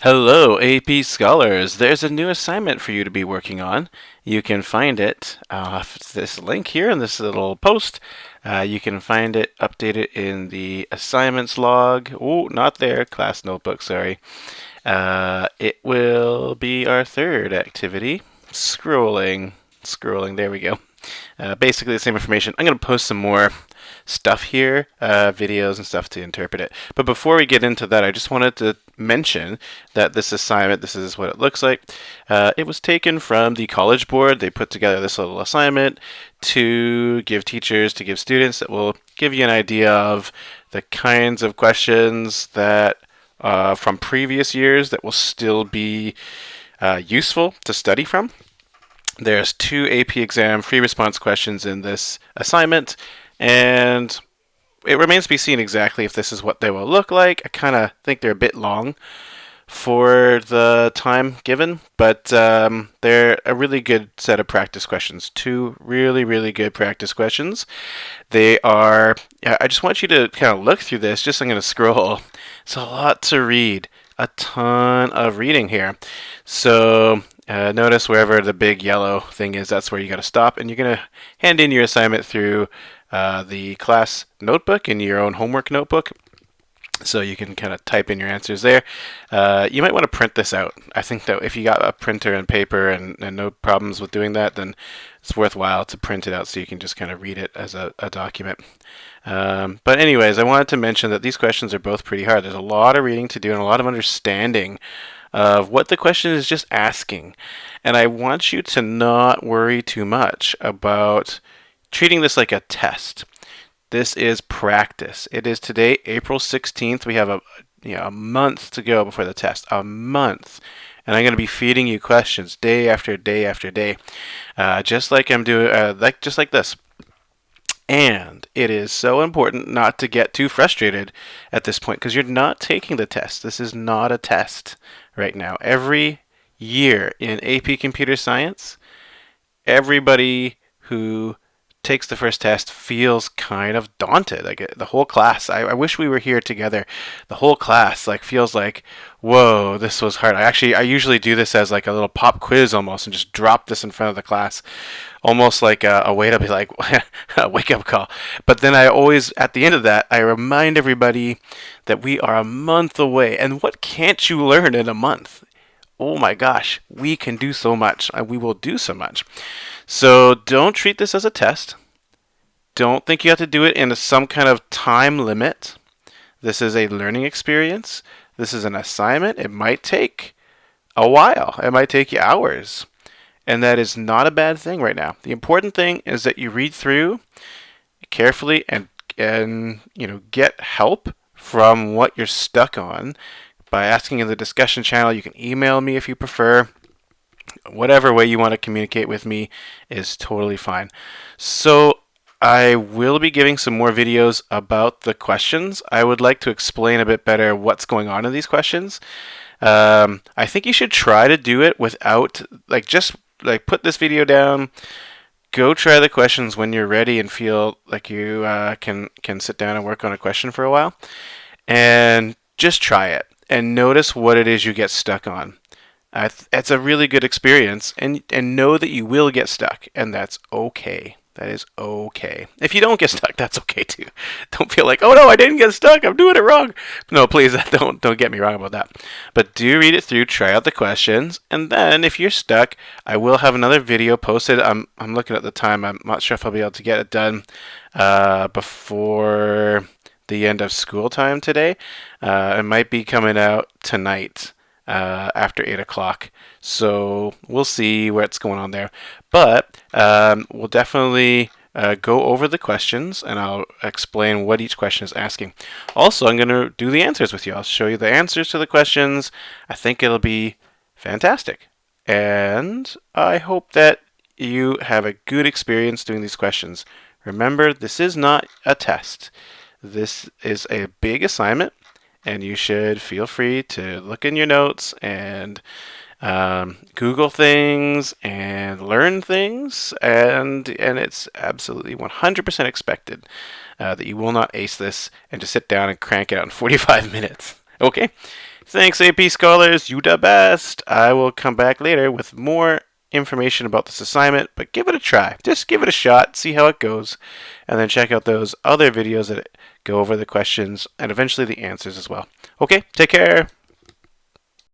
Hello, AP Scholars. There's a new assignment for you to be working on. You can find it off this link here in this little post. You can find it updated in the assignments log. Oh, not there, class notebook, sorry. It will be our third activity. Scrolling, there we go. Basically the same information. I'm going to post some more stuff here, videos and stuff to interpret it. But before we get into that, I just wanted to mention that this assignment, this is what it looks like. It was taken from the College Board. They put together this little assignment to give teachers, to give students, that will give you an idea of the kinds of questions that from previous years that will still be useful to study from. There's 2 AP exam free response questions in this assignment, and it remains to be seen exactly if this is what they will look like. I kind of think they're a bit long for the time given, but they're a really good set of practice questions. 2 really, really good practice questions. They are, I just want you to kind of look through this. I'm going to scroll. It's a lot to read, a ton of reading here. So notice wherever the big yellow thing is, that's where you got to stop, and you're going to hand in your assignment through the class notebook in your own homework notebook. So you can kind of type in your answers there. You might want to print this out. I think that if you got a printer and paper and no problems with doing that, then it's worthwhile to print it out so you can just kind of read it as a document. But anyways, I wanted to mention that these questions are both pretty hard. There's a lot of reading to do and a lot of understanding of what the question is just asking. And I want you to not worry too much about treating this like a test. This is practice. It is today, April 16th. We have a month to go before the test. A month. And I'm going to be feeding you questions day after day after day. Just like I'm doing, just like this. And it is so important not to get too frustrated at this point because you're not taking the test. This is not a test right now. Every year in AP Computer Science, everybody who takes the first test feels kind of daunted. Like the whole class, I wish we were here together. The whole class feels like, whoa, this was hard. I usually do this as like a little pop quiz almost, and just drop this in front of the class, almost like a way to be like a wake up call. But then I always, at the end of that, I remind everybody that we are a month away, and what can't you learn in a month? Oh my gosh, we can do so much. We will do so much. So don't treat this as a test. Don't think you have to do it in some kind of time limit. This is a learning experience. This is an assignment. It might take a while. It might take you hours. And that is not a bad thing right now. The important thing is that you read through carefully and get help from what you're stuck on by asking in the discussion channel. You can email me if you prefer. Whatever way you want to communicate with me is totally fine. So I will be giving some more videos about the questions. I would like to explain a bit better what's going on in these questions. I think you should try to do it without, just put this video down, go try the questions when you're ready and feel like you can sit down and work on a question for a while. And just try it and notice what it is you get stuck on. It's a really good experience, and know that you will get stuck, and that's okay. That is okay. If you don't get stuck, that's okay too. Don't feel like, oh no, I didn't get stuck, I'm doing it wrong. No, please, don't get me wrong about that. But do read it through, try out the questions, and then if you're stuck, I will have another video posted. I'm looking at the time. I'm not sure if I'll be able to get it done before the end of school time today. It might be coming out tonight. After 8 o'clock. So we'll see what's going on there. But we'll definitely go over the questions, and I'll explain what each question is asking. Also, I'm going to do the answers with you. I'll show you the answers to the questions. I think it'll be fantastic. And I hope that you have a good experience doing these questions. Remember, this is not a test. This is a big assignment. And you should feel free to look in your notes and Google things and learn things. And it's absolutely 100% expected that you will not ace this and just sit down and crank it out in 45 minutes. Okay? Thanks, AP Scholars. You the best. I will come back later with more information about this assignment, but give it a try. Just give it a shot, see how it goes, and then check out those other videos that go over the questions and eventually the answers as well. Okay, take care.